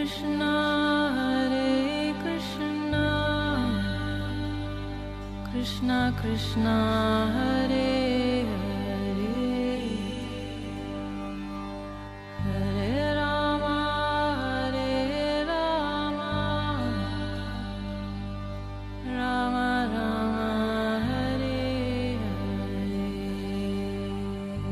Krishna Krishna Krishna Hare Hare Hare Rama Rama Rama Hare Hare।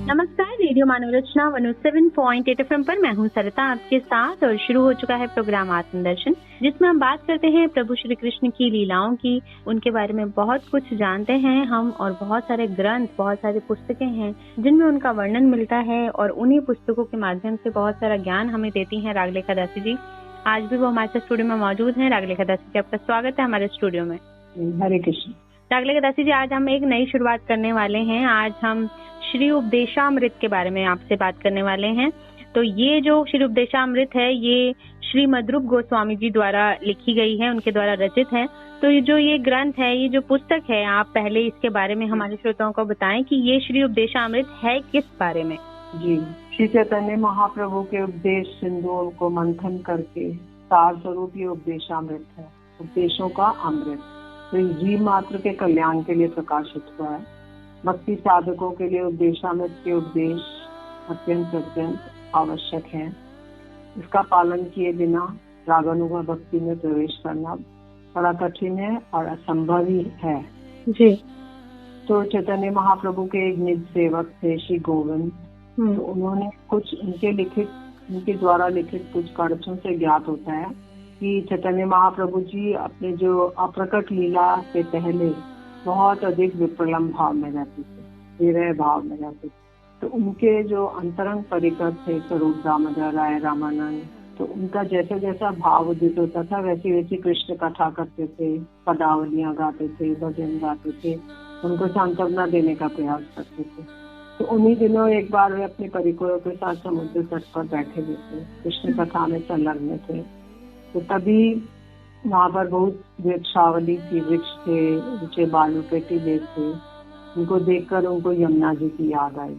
नमस्कार, radio मानव रचना 107.8 FM पर मैं हूं सरिता आपके साथ और शुरू हो चुका है प्रोग्राम आत्मदर्शन, जिसमें हम बात करते हैं प्रभु श्री कृष्ण की लीलाओं की। उनके बारे में बहुत कुछ जानते हैं हम और बहुत सारे ग्रंथ, बहुत सारी पुस्तकें हैं जिनमें उनका वर्णन मिलता है और उन्हीं पुस्तकों के माध्यम से बहुत सारा ज्ञान हमें देती हैं रागलेखा दासी जी। आज भी वो हमारे स्टूडियो में मौजूद हैं। रागलेखा दासी जी, आपका स्वागत है हमारे स्टूडियो में। हरे कृष्ण। रागलेखा दासी जी, आज हम एक नई शुरुआत करने वाले हैं। आज हम श्री उपदेशामृत के बारे में आपसे बात करने वाले हैं। तो ये जो श्री उपदेशामृत है, ये श्री मद्रूप गोस्वामी जी द्वारा लिखी गई है, उनके द्वारा रचित है। तो ये ग्रंथ है, ये जो पुस्तक है, आप पहले इसके बारे में हमारे श्रोताओं को बताएं कि ये श्री उपदेशामृत है किस बारे में। जी, श्री चैतन्य महाप्रभु के उपदेश सिंधुओं को मंथन करके सार स्वरूप ये उपदेशामृत है, उपदेशों का अमृत। तो जीव मात्र के कल्याण के लिए प्रकाशित हुआ है। भक्ति साधकों के लिए उपदेशामृत के उपदेश अत्यंत आवश्यक है। इसका पालन किए बिना रागानुगा भक्ति में प्रवेश करना बड़ा कठिन है और असंभव ही है। जी। तो चैतन्य महाप्रभु के एक निज सेवक थे श्री गोविंद। तो उन्होंने कुछ उनके द्वारा लिखित कुछ कड़छों से ज्ञात होता है कि चैतन्य महाप्रभु जी अपने जो अप्रकट लीला से पहले बहुत अधिक विप्रलम्ब भाव में रहते थे, विरह भाव में रहते थे। तो उनके जो अंतरंग परिकर थे स्वरूप दामोदर राय रामानंद, तो उनका जैसा जैसा भाव उदित होता था वैसी वैसी कृष्ण कथा करते थे, पदावलियां गाते थे, भजन गाते थे, उनको सांत्वना देने का प्रयास करते थे। तो उन्हीं दिनों एक बार वे अपने परिकरों के साथ समुद्र तट पर बैठे हुए थे, कृष्ण कथा में संलग्न थे। तो तभी वहाँ पर बहुत वृक्षावली की वृक्ष थे, ऊंचे बालू के टीले थे। उनको देखकर उनको यमुना जी की याद आई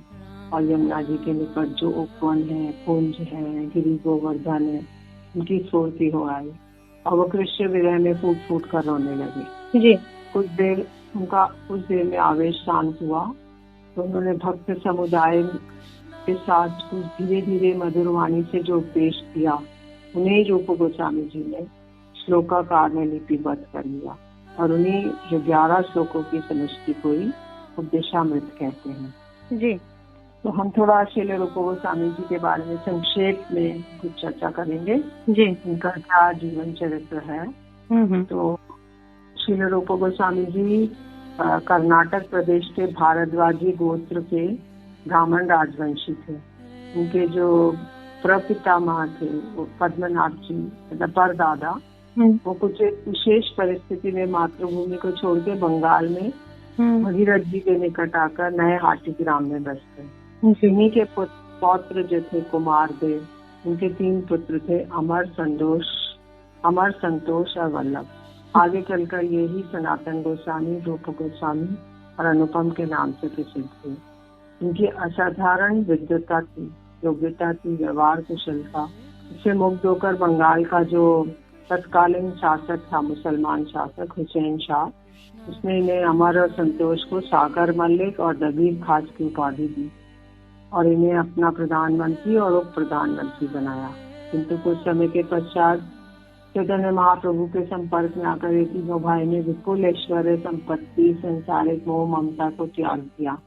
और यमुना जी के निकट जो उपवन है, कुंज है, गिरि गोवर्धन है, उनकी स्फूर्ति हो आई और वो कृष्ण विरह में फूट फूट कर रोने लगे। जी। कुछ देर में आवेश शांत हुआ तो उन्होंने भक्त समुदाय के साथ कुछ धीरे धीरे मधुर वाणी से जो उपदेश दिया, उन्हें रूप गोस्वामी जी ने श्लोकाकार में लिपिबद्ध कर लिया और उन्हीं जो 11 श्लोकों की समष्टि को ही उपदेशामृत कहते हैं। जी। तो हम थोड़ा श्रील रूप गोस्वामी जी के बारे में संक्षेप में कुछ चर्चा करेंगे। जी। उनका क्या जीवन चरित्र है। तो श्रील रूप गोस्वामी जी कर्नाटक प्रदेश के भारद्वाजी गोत्र के ब्राह्मण राजवंशी थे। उनके जो प्रपितामह थे वो पद्मनाभ जी, मतलब परदादा, वो कुछ एक विशेष परिस्थिति में मातृभूमि को छोड़ के बंगाल में भगीरथ जी के निकट आकर नए हाटी ग्राम में बस गए। इन्हीं के पौत्र जो थे कुमार देव, उनके 3 पुत्र थे, अमर संतोष और वल्लभ। आगे चलकर यही सनातन गोस्वामी, रूप गोस्वामी और अनुपम के नाम से प्रसिद्ध थे। इनकी असाधारण विद्वता थी, योग्यता थी, व्यवहार कुशलता। इससे मुग्ध होकर बंगाल का जो तत्कालीन शासक था, मुसलमान शासक हुसैन शाह, उसने इन्हें अमर और संतोष को सागर मल्लिक और दबीर खास की उपाधि दी और इन्हें अपना प्रधानमंत्री और उप प्रधानमंत्री बनाया। किंतु कुछ समय के पश्चात चैतन्य महाप्रभु के संपर्क में आकर ये तीनों भाई ने विपुल ऐश्वर्य, संपत्ति, संसारिक मोह ममता को त्याग दिया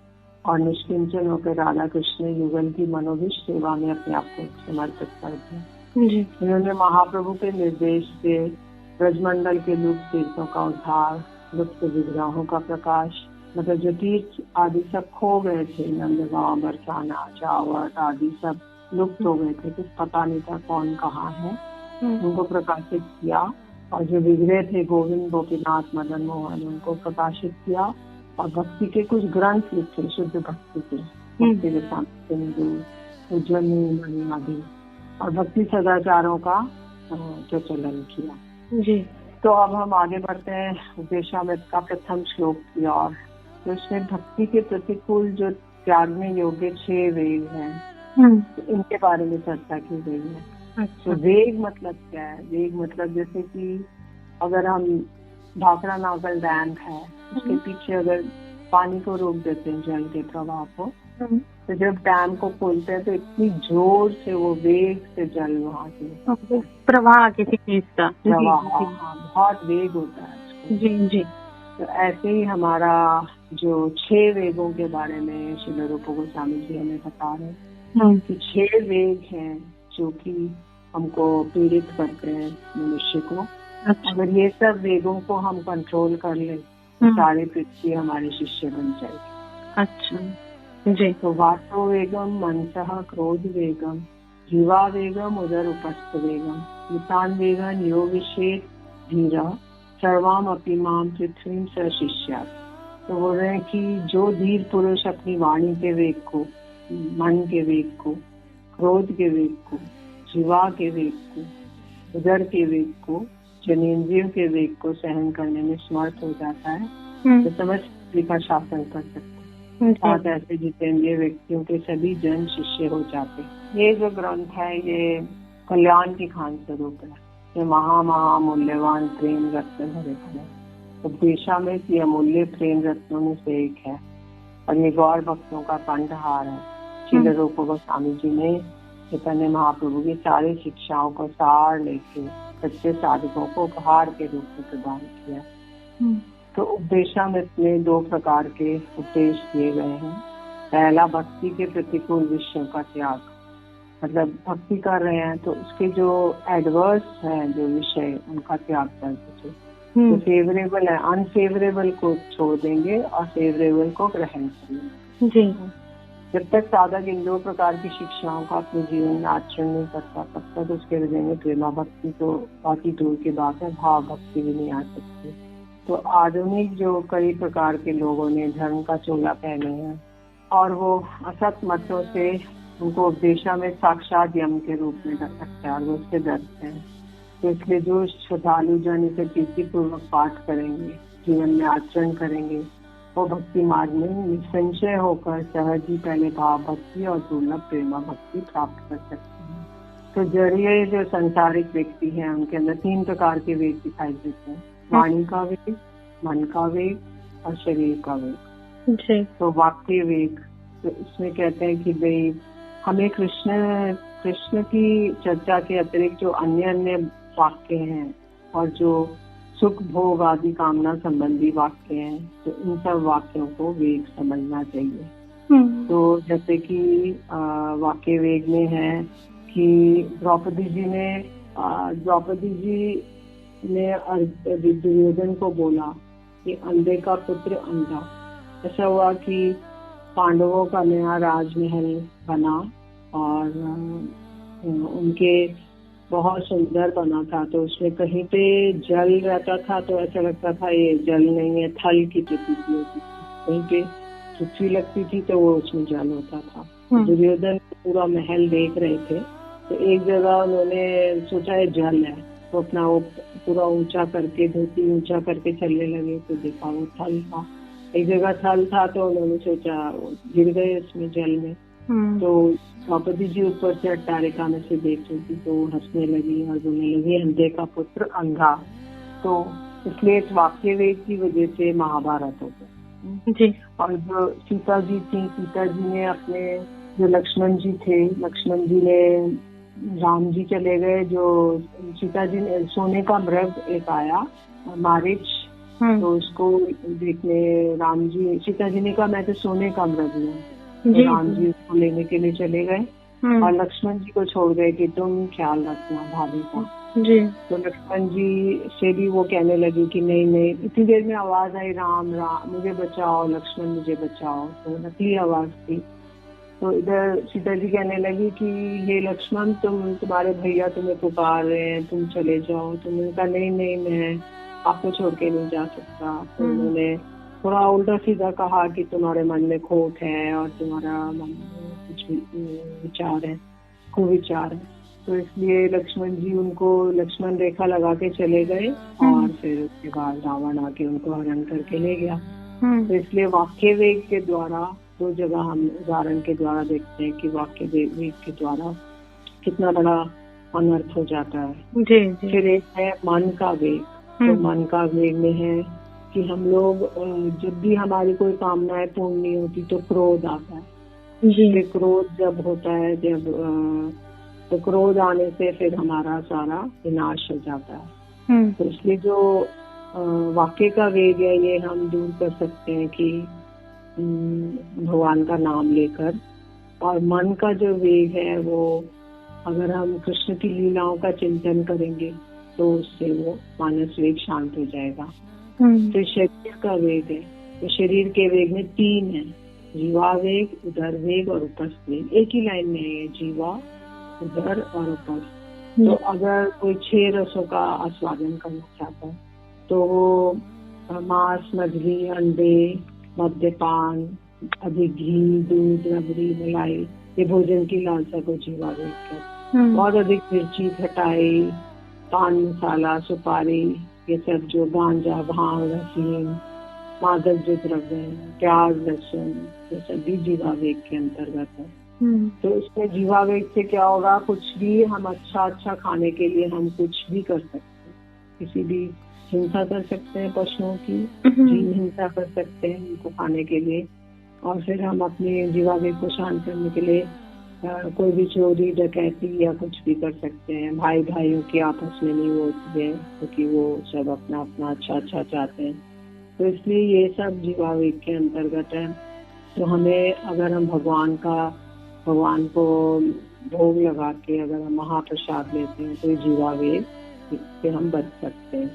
और निष्किंचन होकर राधा कृष्ण युगल की मनोभिष्ट सेवा में अपने आप को समर्पित कर दिया। इन्होंने महाप्रभु के निर्देश से ब्रजमंडल के लुप्त तीर्थों का उद्धार, लुप्त विग्रहों का प्रकाश, मतलब जो तीर्थ आदि सब खो गए थे, नंदगांव, बरसाना, चावट आदि सब लुप्त हो गए थे, कुछ पता नहीं था कौन कहाँ है, उनको प्रकाशित किया। और जो विग्रह थे गोविंद, गोपीनाथ, मदन मोहन, उनको प्रकाशित किया और भक्ति के कुछ ग्रंथ लिखे, शुद्ध भक्ति के, सिंधु, उज्ज्वल मणि आदि, और भक्ति सदाचारों का प्रचलन किया। जी। तो अब हम आगे बढ़ते हैं उपदेशामृत का प्रथम श्लोक की ओर। तो इसमें भक्ति के प्रतिकूल जो त्यागने योग्य 6 वेग हैं, इनके बारे में चर्चा की गई है। तो अच्छा। वेग मतलब क्या है? वेग मतलब जैसे कि अगर हम भाखड़ा नागल डैम है, उसके पीछे अगर पानी को रोक देते हैं, जल के प्रवाह को, तो जब डैम को खोलते हैं तो इतनी जोर से वो वेग से जल वहाँ से प्रवाह किसी चीज का प्रवाह, जी बहुत वेग होता है उसको। जी जी। तो ऐसे ही हमारा जो 6 वेगों के बारे में श्रील रूप गोस्वामी जी हमें बता रहे हैं कि 6 वेग हैं जो कि हमको पीड़ित करते हैं मनुष्य को। अच्छा। अगर ये सब वेगों को हम कंट्रोल कर ले तो सारी पृथ्वी हमारे शिष्य बन जाएगी। अच्छा जी। तो वातो वेगम मनसः क्रोध वेगम जीवा वेगम उदर उपस्थ वेगम युतान वेगन यो विषेद धीरा सर्वाम अपिमाम पृथ्वी स शिष्या। तो बोल रहे हैं कि जो धीर पुरुष अपनी वाणी के वेग को, मन के वेग को, क्रोध के वेग को, जीवा के वेग को, उदर के वेग को, जनेंद्रियों के वेग को सहन करने में समर्थ हो जाता है तो समस्त पृथ्वी का शासन कर सकता है। साथ ऐसे जितेंद्रिय व्यक्तियों के सभी जन शिष्य हो जाते हैं। ये जो ग्रंथ है ये कल्याण की खान स्वरूप है। ये महामूल्यवान प्रेम रत्न भरे हैं। उपदेशामृत ये अमूल्य प्रेम रत्नों में से एक है और ये गौर भक्तों का कंठहार है। श्रील रूप गोस्वामी जी ने चैतन्य महाप्रभु की सारी शिक्षाओं को सार लेके सच्चे साधकों को उपहार के रूप में प्रदान किया। तो उपदेशामृत में 2 प्रकार के उपदेश दिए गए हैं। पहला, भक्ति के प्रतिकूल विषयों का त्याग, मतलब भक्ति कर रहे हैं तो उसके जो एडवर्स हैं जो विषय उनका त्याग कर दीजिए। जो फेवरेबल है अनफेवरेबल को छोड़ देंगे और फेवरेबल को ग्रहण करेंगे जी। जब तक साधक इन 2 प्रकार की शिक्षाओं का अपने जीवन में आचरण नहीं करता तब तक उसके हृदय में प्रेमा भक्ति तो बाकी दूर की बात है, भाव भक्ति भी नहीं आ सकती। तो आधुनिक जो कई प्रकार के लोगों ने धर्म का चोला पहने हैं और वो असत मतों से उनको उपदेशा में साक्षात यम के रूप में रखते हैं और वो उससे डरते हैं। तो इसलिए जो श्रद्धालु जन इसे प्रीति पूर्वक पाठ करेंगे, जीवन में आचरण करेंगे, वो भक्ति मार्ग में निसंशय होकर सहज ही पहले भाव भक्ति और दुर्लभ प्रेमा भक्ति प्राप्त कर सकते हैं। तो जरिए जो संसारिक व्यक्ति हैं उनके अंदर 3 प्रकार के वेग दिखाई देते हैं। वाणी का वेग, मन का वेग और शरीर का वेग जी। तो वाक्य वेग, तो इसमें कहते हैं कि भाई हमें कृष्ण की चर्चा के अतिरिक्त जो अन्य वाक्य हैं और जो सुख भोग आदि कामना संबंधी वाक्य हैं तो इन सब वाक्यों को वेग समझना चाहिए। तो जैसे कि वाक्य वेग में है कि द्रौपदी जी ने दुर्योधन को बोला कि अंधे का पुत्र अंधा। ऐसा हुआ कि पांडवों का नया राजमहल बना और उनके बहुत सुंदर बना था। तो उसमें कहीं पे जल रहता था तो ऐसा लगता था ये जल नहीं है, थल की प्रतीति होती थी। कहीं पे पृथ्वी लगती थी तो वो उसमें जल होता था। दुर्योधन पूरा महल देख रहे थे तो एक जगह उन्होंने सोचा है जल है तो अपना वो पूरा ऊंचा करके धोती ऊंचा करके चलने लगे तो देखा वो थल था। एक जगह थल था तो उन्होंने सोचा गिर गए इसमें जल में। तो द्रौपदी जी ऊपर से अट्टारिका में से देख रही थी तो हंसने लगी और बोलने लगी अंधे का पुत्र अंधा। तो इसलिए इस वाक्य वेग की वजह से महाभारत हो गया जी। और जो सीता जी थी, सीता जी ने अपने जो लक्ष्मण जी थे, लक्ष्मण जी ने राम जी चले गए, जो सीता जी ने सोने का मृग एक आया मारिच, तो उसको देखने राम जी, सीता जी ने कहा मैं तो सोने का मृग हूँ। तो राम जी उसको लेने के लिए चले गए और लक्ष्मण जी को छोड़ गए कि तुम ख्याल रखना भाभी का जी। तो लक्ष्मण जी से भी वो कहने लगी कि नहीं नहीं। इतनी देर में आवाज आई राम राम मुझे बचाओ, लक्ष्मण मुझे बचाओ। तो नकली आवाज थी। तो इधर सीता जी कहने लगी कि ये लक्ष्मण तुम्हारे भैया तुम्हें पुकार रहे हैं, तुम चले जाओ। तो मैंने कहा नहीं नहीं मैं आपको छोड़ के नहीं जा सकता। तो उन्होंने थोड़ा उल्टा सीधा कहा कि तुम्हारे मन में खोट है और तुम्हारा मन में कुछ विचार है, कुविचार है। तो इसलिए लक्ष्मण जी उनको लक्ष्मण रेखा लगा के चले गए और फिर उसके बाद रावण आके उनको हरण करके ले गया। तो इसलिए वाक्य वेग के द्वारा 2 जगह हम उदाहरण के द्वारा देखते हैं कि वाक्य वेग के द्वारा कितना बड़ा अनर्थ हो जाता है। जी जी। फिर एक है मन का वेग। तो मन का वेग में है कि हम लोग जब भी हमारी कोई कामनाएं पूर्ण नहीं होती तो क्रोध आता है। जी। फिर क्रोध जब होता है तो क्रोध आने से फिर हमारा सारा विनाश हो जाता है। तो इसलिए जो वाक्य का वेग है ये हम दूर कर सकते हैं कि भगवान का नाम लेकर। और मन का जो वेग है वो अगर हम कृष्ण की लीलाओं का चिंतन करेंगे तो उससे वो मानस वेग शांत हो जाएगा। फिर शरीर का वेग है। तो शरीर के वेग में 3 है, जीवा वेग, उदर वेग और उपस्थ वेग। एक ही लाइन में है जीवा, उदर और उपस्थ। तो अगर कोई 6 रसों का आस्वादन करना चाहता है तो वो मांस, मछली, अंडे, मद्यपान, अधिक घी, दूध, रबड़ी, मलाई, ये भोजन की लालसा को जीवा वेग कहते हैं। बहुत अधिक मिर्ची, खटाई, पान मसाला, सुपारी, ये सब जो गांजा, भांग, अफीम, मादक जो द्रव्य है, प्याज, लहसुन, ये सभी जीवा वेग के अंतर्गत है। तो इसमें जीवा वेग से क्या होगा, कुछ भी हम अच्छा खाने के लिए हम कुछ भी कर सकते हैं। किसी भी हिंसा कर सकते हैं, पशुओं की जीव हिंसा कर सकते हैं उनको खाने के लिए। और फिर हम अपने जीवा वेग को शांत करने के लिए कोई भी चोरी, डकैती या कुछ भी कर सकते हैं। भाई भाइयों की आपस में नहीं होती है क्योंकि वो सब अपना अपना अच्छा चाहते हैं। तो इसलिए ये सब जीवा वेग के अंतर्गत है। तो हमें अगर हम भगवान को भोग लगा के अगर हम महाप्रसाद लेते हैं तो जीवा वेग से हम बच सकते हैं।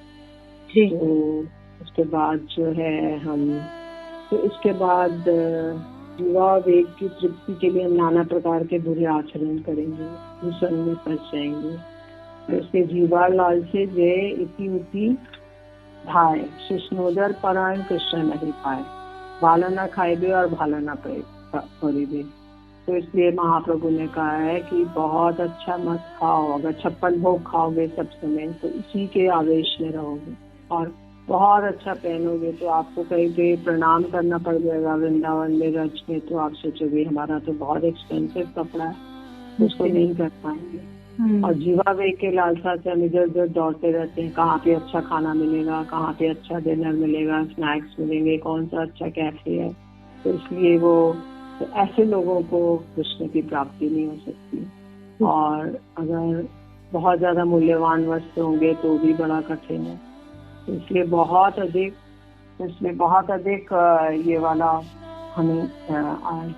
तो उसके बाद जो है इसके बाद जीवा वेग की तृप्ति के लिए हम नाना प्रकार के बुरे आचरण करेंगे, दूसरे में फंस जाएंगे। तो इसके जीवा लाल से जय इति उति धाय, शिष्णोदर परायण कृष्ण नहीं पाए, भाला न खाए और भाला न पड़े। तो इसलिए महाप्रभु ने कहा है कि बहुत अच्छा मत खाओ। अगर 56 भोग खाओगे सब समय तो इसी के आवेश में रहोगे। और बहुत अच्छा पहनोगे तो आपको कहीं पे प्रणाम करना पड़ जाएगा वृंदावन में, रज में, तो आप सोचोगे हमारा तो बहुत एक्सपेंसिव कपड़ा है, उसको नहीं कर पाएंगे। और जीवा वेग के लालसा से हम इधर उधर दौड़ते रहते हैं, कहाँ पे अच्छा खाना मिलेगा, कहाँ पे अच्छा डिनर मिलेगा, स्नैक्स मिलेंगे, कौन सा अच्छा कैफे है। तो इसलिए तो ऐसे लोगों को कृष्ण की प्राप्ति नहीं हो सकती। और अगर बहुत ज्यादा मूल्यवान वस्त्र होंगे तो भी बड़ा कठिन है। इसलिए बहुत अधिक ये वाला हमें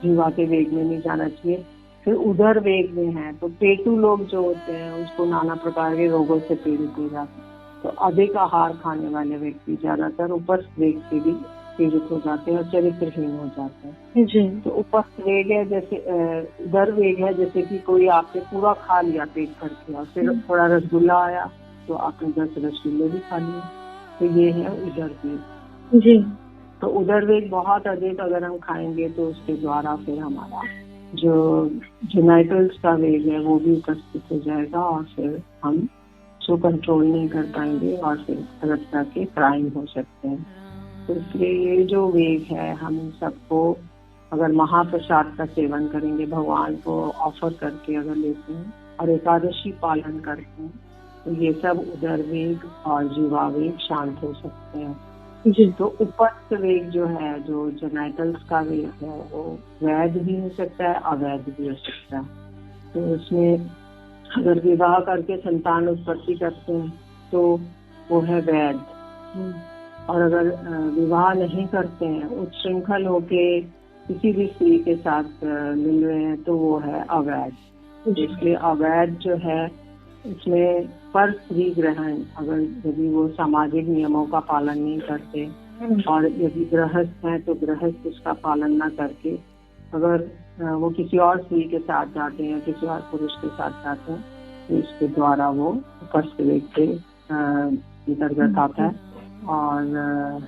जीवा के वेग में नहीं जाना चाहिए। फिर उधर वेग में है तो पेटू लोग जो होते हैं उसको नाना प्रकार के रोगों से पीड़ित हो जाते हैं। तो अधिक आहार खाने वाले व्यक्ति ज्यादातर उपस्थ वेग से भी पीड़ित हो जाते हैं और चरित्रहीन हो जाते हैं। जी। तो उपस्थ वेग है जैसे उदर वेग है जैसे कि कोई आपने पूरा खा लिया पेट भर के और फिर थोड़ा रसगुल्ला आया तो आपने 10 रसगुल्ले भी खा लिए, तो ये है उदर वेग। जी। तो उदर वेग बहुत अधिक अगर हम खाएंगे तो उसके द्वारा फिर हमारा जो जेनाइटल्स का वेग है वो भी उपस्थित हो जाएगा और फिर हम उसको कंट्रोल नहीं कर पाएंगे और फिर तरह तरह के क्राइम हो सकते हैं। तो इसलिए ये जो वेग है हम सबको अगर महाप्रसाद का सेवन करेंगे, भगवान को ऑफर करके अगर लेते हैं और एकादशी पालन करते हैं तो ये सब उदर वेग और जीवा वेग शांत हो सकते हैं। जी। तो उपस्थ वेग जो है, जो जेनाइटल्स का वेग है, वो वैध भी हो सकता है, अवैध भी हो सकता है। तो उसमें अगर विवाह करके संतान उत्पत्ति करते हैं तो वो है वैध। और अगर विवाह नहीं करते हैं, उच्छृंखल होके किसी भी स्त्री के साथ मिल रहे हैं तो वो है अवैध। इसलिए अवैध जो है इसमें पर स्त्री ग्रहण, अगर यदि वो सामाजिक नियमों का पालन नहीं करते और यदि गृहस्थ है तो गृहस्थ उसका पालन न करके अगर वो किसी और स्त्री के साथ जाते हैं, किसी और पुरुष के साथ जाते हैं तो इसके द्वारा वो उपस्थ वेग के अंतर्गत आता है। और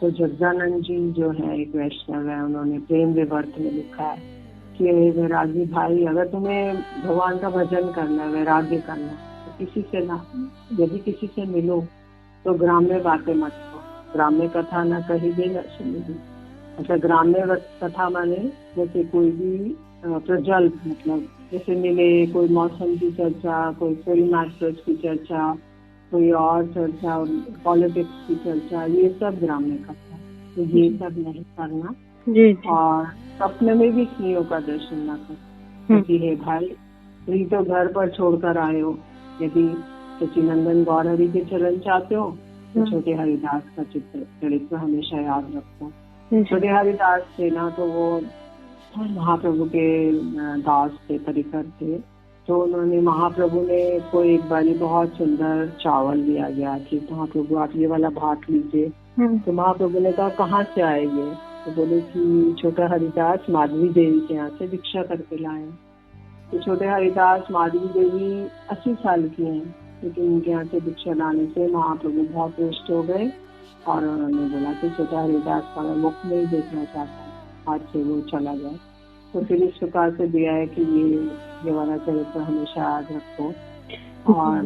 तो जगजानंद जी जो है एक वैष्णव है, उन्होंने प्रेम विवर्त में लिखा है कि वैरागी भाई, अगर तुम्हें भगवान का भजन करना है, वैराग्य करना है तो किसी से ना, यदि किसी से मिलो तो ग्राम्य बातें मत करो, ग्राम्य कथा ना कही भी न सुनी भी। अच्छा, ग्राम्य कथा माने जैसे कोई भी प्रजल्प, मतलब जैसे मिले, कोई मौसम की चर्चा, कोई फिल्म एक्ट्रेस की चर्चा, कोई और चर्चा, पॉलिटिक्स की चर्चा, ये सब ग्राम्य कथा। तो ये सब नहीं करना। जी और सपने में भी स्त्रियों का दर्शन न कर, क्योंकि हे भाई, स्त्री तो घर पर छोड़कर आए हो। यदि सचिनंदन गौरहरि के चरण चाहते हो तो छोटे हरिदास का चरित्र हमेशा याद रखो। छोटे हरिदास थे ना, तो वो महाप्रभु के दास थे, परिकर थे। तो उन्होंने, महाप्रभु ने को एक बारी बहुत सुंदर चावल दिया गया कि महाप्रभु आप ये वाला भात लीजिए। तो महाप्रभु ने कहा कहाँ से आएंगे? तो बोले कि छोटा हरिदास माधवी देवी के यहाँ से भिक्षा करके लाए। तो छोटे हरिदास माधवी देवी 80 साल की हैं, लेकिन उनके यहाँ से भिक्षा लाने से महाप्रभु बहुत रुष्ट हो गए और उन्होंने बोला कि छोटा हरिदास का मैं मुख नहीं देखना चाहता। आज से वो चला गया। तो फिर इस प्रकार से दिया है कि ये वाला चरित्र हमेशा याद रखो। और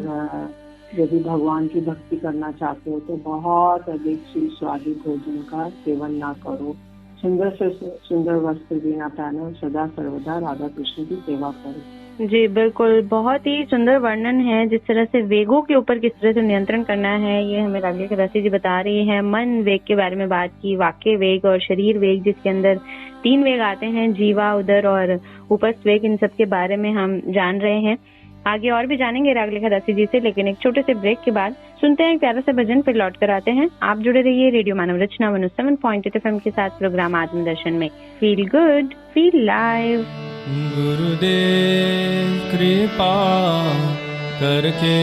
यदि भगवान की भक्ति करना चाहते हो तो बहुत अधिक स्वादी भोजन का सेवन ना करो। सुंदर से सुंदर वस्त्र भी ना पहनो, सदा सर्वदा राधा कृष्ण की सेवा करो। जी बिल्कुल, बहुत ही सुंदर वर्णन है जिस तरह से वेगों के ऊपर किस तरह से नियंत्रण करना है, ये हमें राघव खदासी जी बता रही है। मन वेग के बारे में बात की, वाक्य वेग और शरीर वेग, जिसके अंदर 3 वेग आते हैं, जीवा, उदर और उपस्थ वेग। इन सब के बारे में हम जान रहे हैं। आगे और भी जानेंगे राघव खदासी जी से, लेकिन एक छोटे से ब्रेक के बाद सुनते हैं एक प्यारा सा भजन, फिर लौट कर आते हैं। आप जुड़े रहिए रेडियो मानव रचना 107.8 FM के साथ प्रोग्राम आत्मदर्शन में। Feel good, feel live. गुरुदेव कृपा करके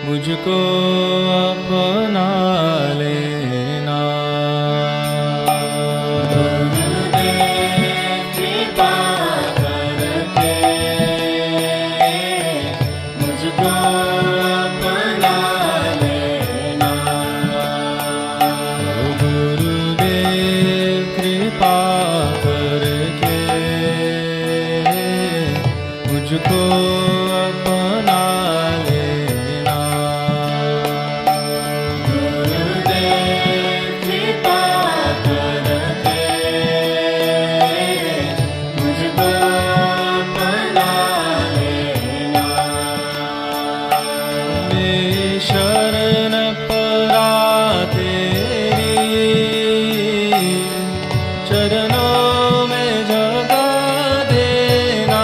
मुझको अपना लेना। गुरुदेव कृपा करके मुझको अपना लेना। गुरुदेव कृपा मुझको अपना लेना। गुरुदेव कृपा करके मुझको अपना लेना। मेरी शरण परा तेरी चरणों में जगह देना।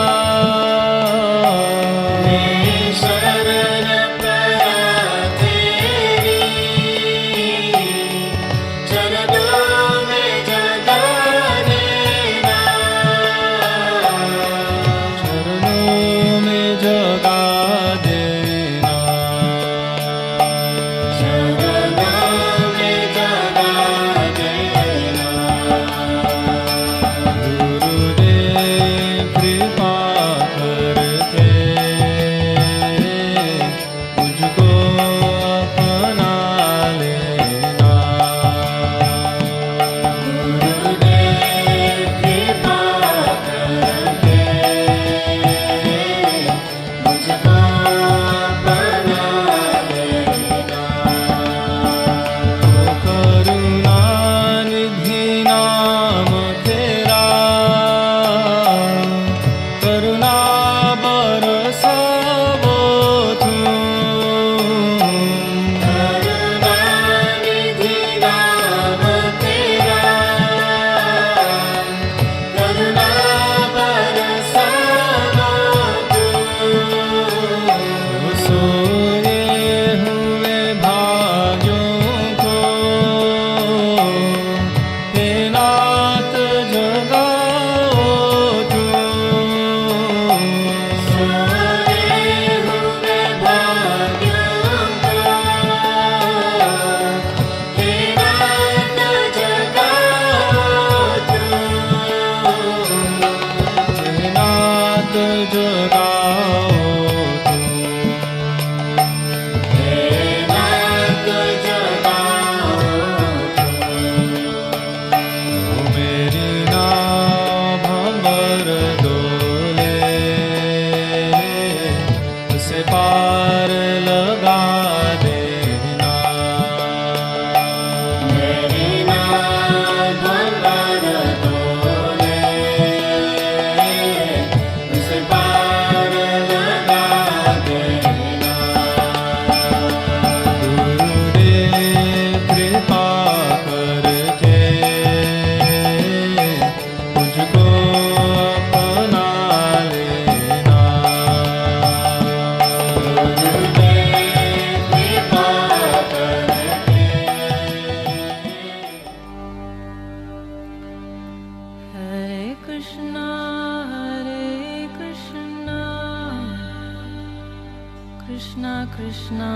Krishna Krishna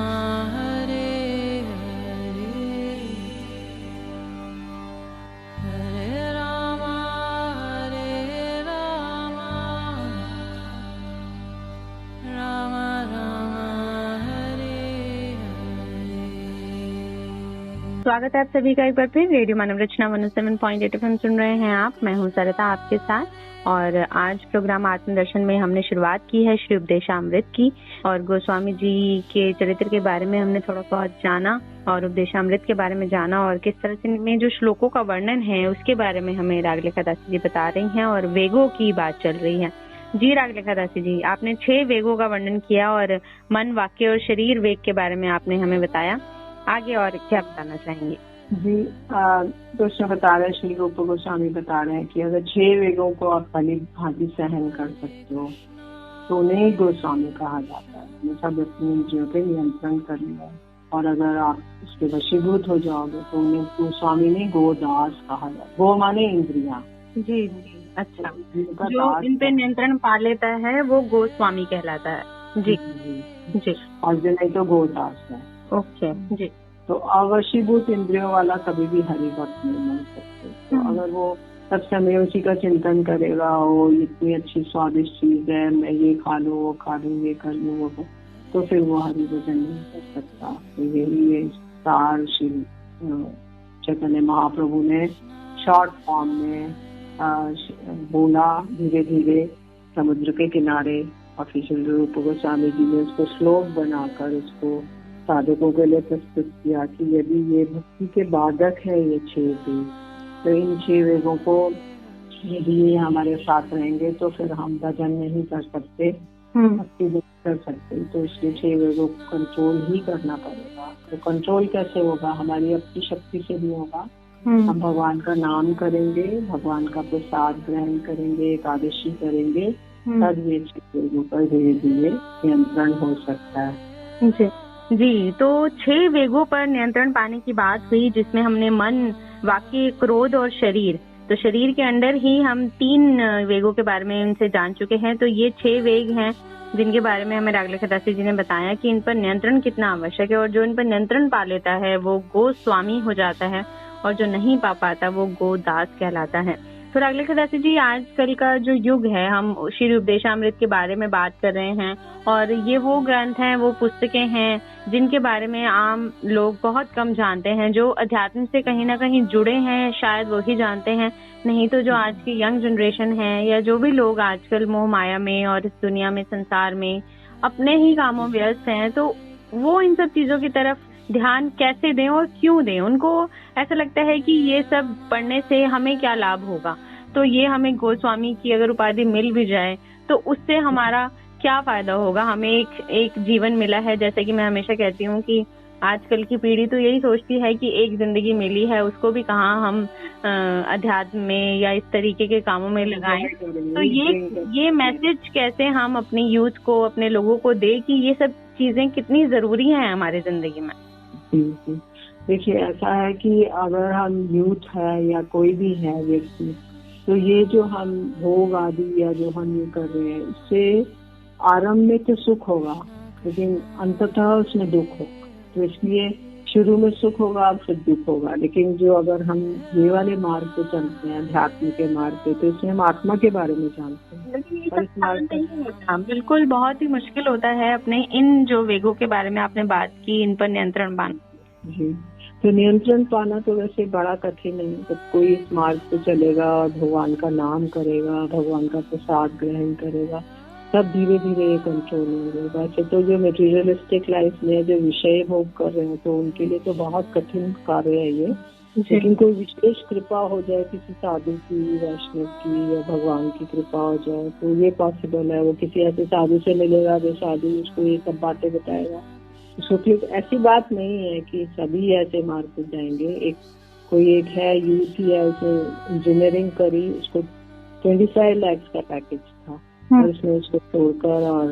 Hare Hare Hare Rama Rama Rama Hare Hare। स्वागत है आप सभी का एक बार फिर रेडियो मानव रचना 107.8 FM सुन रहे हैं आप। मैं हूं सरिता आपके साथ, और आज प्रोग्राम आत्मदर्शन में हमने शुरुआत की है श्री उपदेशामृत की, और गोस्वामी जी के चरित्र के बारे में हमने थोड़ा बहुत जाना और उपदेशामृत के बारे में जाना, और किस तरह से में जो श्लोकों का वर्णन है उसके बारे में हमें रागलेखा दासी जी बता रही हैं, और वेगों की बात चल रही है। जी रागलेखा दासी जी, आपने 6 वेगों का वर्णन किया और मन, वाक्य और शरीर वेग के बारे में आपने हमें बताया। आगे और क्या बताना चाहेंगे? जी, कृष्ण बता रहे हैं, श्री रूप गोस्वामी बता रहे हैं कि अगर 6 वेगों को आप भली भांति सहन कर सकते हो तो उन्हें गोस्वामी कहा जाता है। सब अपनी इंद्रियों पे नियंत्रण कर लिया, और अगर आप उसके वशीभूत हो जाओगे तो उन्हें गोस्वामी ने गोदास कहा जाता है। गो माने इंद्रिया। जी जी, अच्छा। जो इन पे नियंत्रण पा लेता है वो गोस्वामी कहलाता है। जी जी। और जो नहीं तो गोदास है। ओके जी। तो अवशीभूत इंद्रियों वाला कभी भी हरि भक्त नहीं बन सकते। तो अगर वो सब समय उसी का चिंतन करेगा, वो इतनी अच्छी स्वादिष्ट चीज है, मैं ये खा लूँ, वो खा लूँ, ये कर लूँ, वो, तो फिर वो हरि भजन नहीं कर सकता। तो यही ये सार श्री चैतन्य महाप्रभु ने शॉर्ट फॉर्म में बोला, धीरे धीरे समुद्र के किनारे, और फिर श्री रूप गोस्वामी जी ने उसको श्लोक बनाकर उसको साधकों के लिए प्रस्तुत किया कि यदि ये भक्ति के बाधक है ये 6 वेग, तो इन 6 वेगों को यदि ये हमारे साथ रहेंगे तो फिर हम भजन नहीं कर सकते, भक्ति नहीं कर सकते। तो इसलिए 6 वेगों को कंट्रोल ही करना पड़ेगा। तो कंट्रोल कैसे होगा? हमारी अपनी शक्ति से भी होगा। हम भगवान का नाम करेंगे, भगवान का प्रसाद ग्रहण करेंगे, एकादशी करेंगे, तब ये 6 वेगों पर धीरे धीरे नियंत्रण हो सकता है। जी, तो 6 वेगों पर नियंत्रण पाने की बात हुई, जिसमें हमने मन, वाक्य, क्रोध और शरीर, तो शरीर के अंदर ही हम 3 वेगों के बारे में इनसे जान चुके हैं। तो ये 6 वेग हैं जिनके बारे में हमें रागलेखा दासी जी ने बताया कि इन पर नियंत्रण कितना आवश्यक है, और जो इन पर नियंत्रण पा लेता है वो गोस्वामी हो जाता है, और जो नहीं पा पाता वो गोदास कहलाता है। तो रागलेखा दासी जी, आजकल का जो युग है, हम श्री उपदेशामृत के बारे में बात कर रहे हैं, और ये वो ग्रंथ हैं, वो पुस्तकें हैं जिनके बारे में आम लोग बहुत कम जानते हैं। जो अध्यात्म से कहीं ना कहीं जुड़े हैं शायद वही जानते हैं, नहीं तो जो आज की यंग जनरेशन है, या जो भी लोग आजकल मोह माया में और इस दुनिया में, संसार में अपने ही कामों व्यस्त हैं, तो वो इन सब चीजों की तरफ ध्यान कैसे दें और क्यों दें? उनको ऐसा लगता है कि ये सब पढ़ने से हमें क्या लाभ होगा, तो ये हमें गोस्वामी की अगर उपाधि मिल भी जाए तो उससे हमारा क्या फायदा होगा? हमें एक जीवन मिला है, जैसे कि मैं हमेशा कहती हूँ कि आजकल की पीढ़ी तो यही सोचती है कि एक जिंदगी मिली है, उसको भी कहाँ हम अध्यात्म में या इस तरीके के कामों में लगाएं। तो ये मैसेज कैसे हम अपनी यूथ को, अपने लोगों को दे कि ये सब चीजें कितनी जरूरी हैं हमारी जिंदगी में? देखिए, ऐसा है कि अगर हम यूथ है या कोई भी है व्यक्ति, तो ये जो हम भोग आदि या जो हम ये कर रहे हैं, इससे आरंभ में तो सुख होगा, लेकिन अंततः उसमें दुख होगा। तो इसलिए शुरू में सुख होगा, फिर दुख होगा। लेकिन जो अगर हम ये वाले मार्ग पे चलते हैं, अध्यात्म के मार्ग पे, तो इसमें हम आत्मा के बारे में जानते हैं। लेकिन ये सब नहीं होता, बिल्कुल बहुत ही मुश्किल होता है अपने इन जो वेगों के बारे में आपने बात की, इन पर नियंत्रण पाना। जी, तो नियंत्रण पाना तो वैसे बड़ा कठिन नहीं है। तो कोई इस मार्ग पे चलेगा और भगवान का नाम करेगा, भगवान का प्रसाद ग्रहण करेगा, तब धीरे धीरे ये कंट्रोल होगा। वैसे तो जो मटेरियलिस्टिक लाइफ में जो विषय भोग कर रहे हैं, तो उनके लिए तो बहुत कठिन कार्य है ये। लेकिन कोई विशेष कृपा हो जाए किसी साधु की, वैष्णव की, या भगवान की कृपा हो जाए, तो ये पॉसिबल है। वो किसी ऐसे साधु से मिलेगा जो साधु उसको ये सब बातें बताएगा। तो ऐसी बात नहीं है कि सभी ऐसे मार्ग पे जाएंगे। कोई है यूथ ही है, उसने इंजीनियरिंग करी, उसको 25 लाख का पैकेज था, और उसने उसको छोड़कर और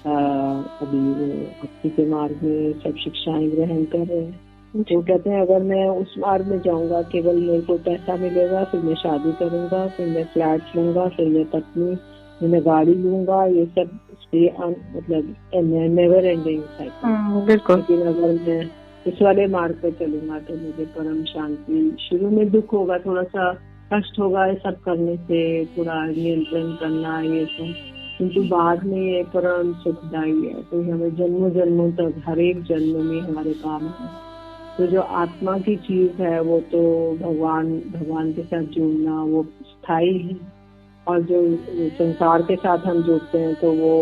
अभी वो भक्ति के मार्ग में सब शिक्षाएं ग्रहण कर रहे हैं। तो कहते हैं अगर मैं उस मार्ग में जाऊंगा, केवल मेरे को पैसा मिलेगा, फिर मैं शादी करूंगा, फिर मैं फ्लैट लूंगा, फिर मैं पत्नी मैं गाड़ी लूंगा, ये सब मतलब नेवर एंडिंग साइकिल। बिल्कुल। लेकिन अगर मैं इस वाले मार्ग पे चलूंगा तो मुझे परम शांति, शुरू में दुख होगा, थोड़ा सा कष्ट होगा ये सब करने से, थोड़ा नियंत्रण करना ये सब, किंतु बाद में ये परम सुखदायी है। तो हमें जन्मों जन्मों तक हर एक जन्म में हमारे काम है। तो जो आत्मा की चीज है वो तो भगवान के साथ जुड़ना वो स्थायी है, और जो संसार के साथ हम जुड़ते हैं तो वो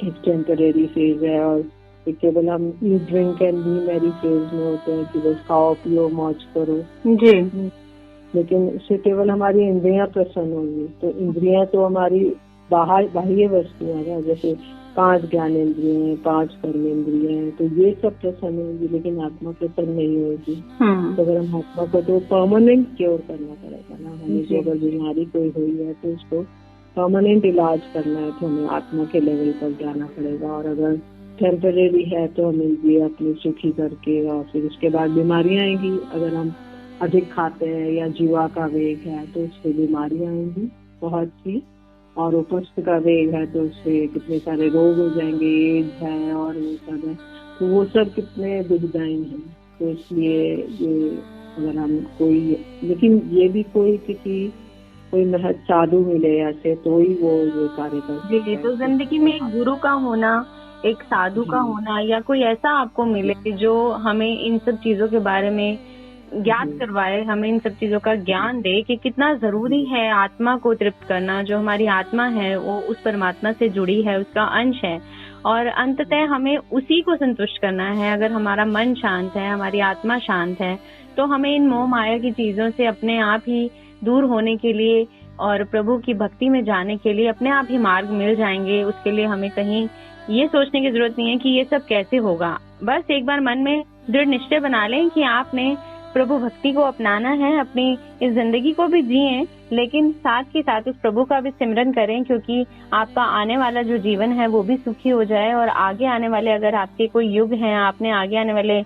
एक टेम्परेरी फेज है, और केवल हम you drink and B Mary phase में होते हैं कि बस खाओ पियो मौज करो जी। लेकिन इससे केवल हमारी इंद्रियां प्रसन्न होंगी। तो इंद्रियां तो हमारी बाह्य वस्तुएं हैं, जैसे 5 ज्ञानेंद्रियां हैं, 5 कर्मेंद्रियां हैं, तो ये सब प्रसन्न होंगी, लेकिन आत्मा प्रसन्न नहीं होगी। तो अगर हम आत्मा को तो परमानेंट क्योर करना पड़ेगा ना, हमें जो अगर बीमारी कोई हुई है तो उसको परमानेंट इलाज करना है तो हमें आत्मा के लेवल पर जाना पड़ेगा। और अगर टेम्परेरी है तो हम इंद्रिय अपनी सुखी करके, और फिर उसके बाद बीमारियां आएंगी। अगर हम अधिक खाते हैं या जीवा का वेग है तो उससे बीमारियां आएंगी बहुत सी, और उपस्थ का वेग है तो उससे कितने सारे रोग हो जाएंगे, एड्स है और वो सब है, तो वो सब कितने दुखदायी हैं। तो इसलिए ये अगर हम कोई, लेकिन ये भी कोई महत साधु मिले ऐसे तो ही वो ये कार्य कर। जी, तो जिंदगी में एक गुरु का होना, एक साधु का होना, या कोई ऐसा आपको मिले जो हमें इन सब चीजों के बारे में ज्ञात करवाए, हमें इन सब चीजों का ज्ञान दे कि कितना जरूरी है आत्मा को तृप्त करना। जो हमारी आत्मा है वो उस परमात्मा से जुड़ी है, उसका अंश है, और अंततः हमें उसी को संतुष्ट करना है। अगर हमारा मन शांत है, हमारी आत्मा शांत है, तो हमें इन मोह माया की चीजों से अपने आप ही दूर होने के लिए और प्रभु की भक्ति में जाने के लिए अपने आप ही मार्ग मिल जाएंगे। उसके लिए हमें कहीं ये सोचने की जरूरत नहीं है कि ये सब कैसे होगा। बस एक बार मन में दृढ़ निश्चय बना लें कि आपने प्रभु भक्ति को अपनाना है, अपनी इस जिंदगी को भी जिए, लेकिन साथ के साथ उस प्रभु का भी सिमरन करें, क्योंकि आपका आने वाला जो जीवन है वो भी सुखी हो जाए। और आगे आने वाले, अगर आपके कोई युग हैं, आपने आगे आने वाले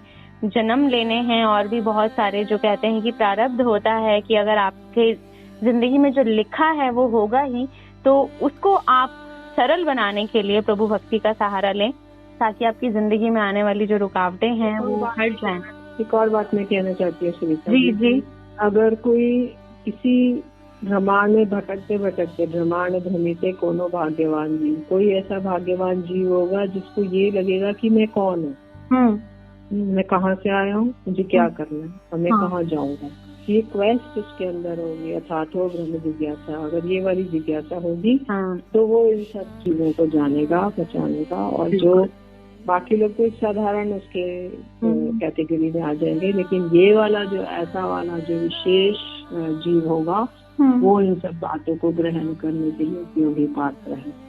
जन्म लेने हैं, और भी बहुत सारे जो कहते हैं कि प्रारब्ध होता है कि अगर आपके जिंदगी में जो लिखा है वो होगा ही, तो उसको आप सरल बनाने के लिए प्रभु भक्ति का सहारा लें, ताकि आपकी जिंदगी में आने वाली जो रुकावटें हैं वो हट जाएं। एक और बात मैं कहना चाहती हूँ सुनीता जी, अगर कोई किसी ब्रह्मांड में भटकते ब्रह्मांड भ्रमिते कोनो भाग्यवान जीव, कोई ऐसा भाग्यवान जीव होगा जिसको ये लगेगा कि मैं कौन हूँ, मैं कहाँ से आया हूँ, मुझे क्या करना है और मैं कहाँ जाऊंगा। ये क्वेस्ट उसके अंदर होगी, अथातो ब्रह्म जिज्ञासा। अगर ये वाली जिज्ञासा होगी तो वो इन सब चीजों को जानेगा, पहचानेगा, और जो बाकी लोग तो साधारण उसके कैटेगरी में आ जाएंगे, लेकिन ये वाला जो ऐसा वाला जो विशेष जीव होगा वो इन सब बातों को ग्रहण करने के लिए उपयोगी पात्र है।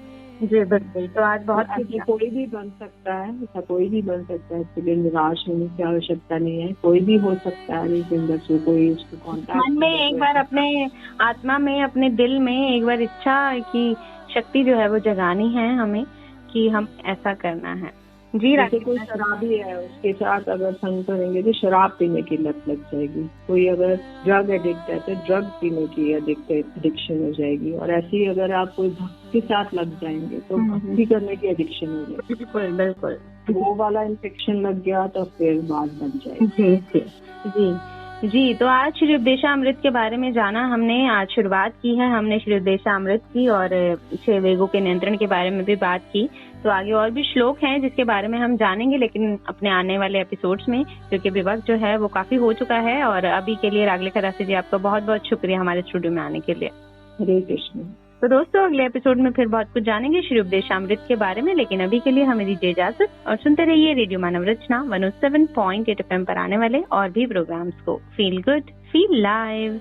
जी बिल्कुल। तो आज बहुत कोई भी बन सकता है, ऐसा कोई भी बन सकता है, इसलिए निराश होने की आवश्यकता नहीं है, कोई भी हो सकता है, लेकिन बस कोई उसको कॉन्टैक्ट मन में एक बार अपने आत्मा में, अपने दिल में एक बार इच्छा की शक्ति जो है वो जगानी है हमें कि हम ऐसा करना है। जी, जैसे कोई शराबी है, उसके साथ अगर संग करेंगे तो शराब पीने की लत लग जाएगी। कोई अगर ड्रग एडिक्ट है तो ड्रग पीने की एडिक्शन हो जाएगी, और ऐसे ही अगर आप कोई भक्ति के साथ लग जाएंगे तो भक्ति करने की एडिक्शन हो जाएगी। बिल्कुल बिल्कुल। वो वाला इन्फेक्शन लग गया तो फिर बात बन जाएगी। जी जी जी जी। तो आज श्री उपदेशामृत के बारे में जाना हमने, आज शुरुआत की है हमने श्री उपदेशामृत की, और 6 वेगों के नियंत्रण के बारे में भी बात की। तो आगे और भी श्लोक हैं जिसके बारे में हम जानेंगे, लेकिन अपने आने वाले एपिसोड्स में, क्योंकि विवक्त जो है वो काफी हो चुका है। और अभी के लिए रागले खरासी जी, आपका बहुत बहुत शुक्रिया हमारे स्टूडियो में आने के लिए। हरे कृष्ण। तो दोस्तों, अगले एपिसोड में फिर बहुत कुछ जानेंगे श्री उपदेशामृत के बारे में, लेकिन अभी के लिए हमें दीजिए इजाजत और सुनते रहिए रेडियो मानव रचना 107.8 FM पर आने वाले और भी प्रोग्राम्स को। Feel good, feel live.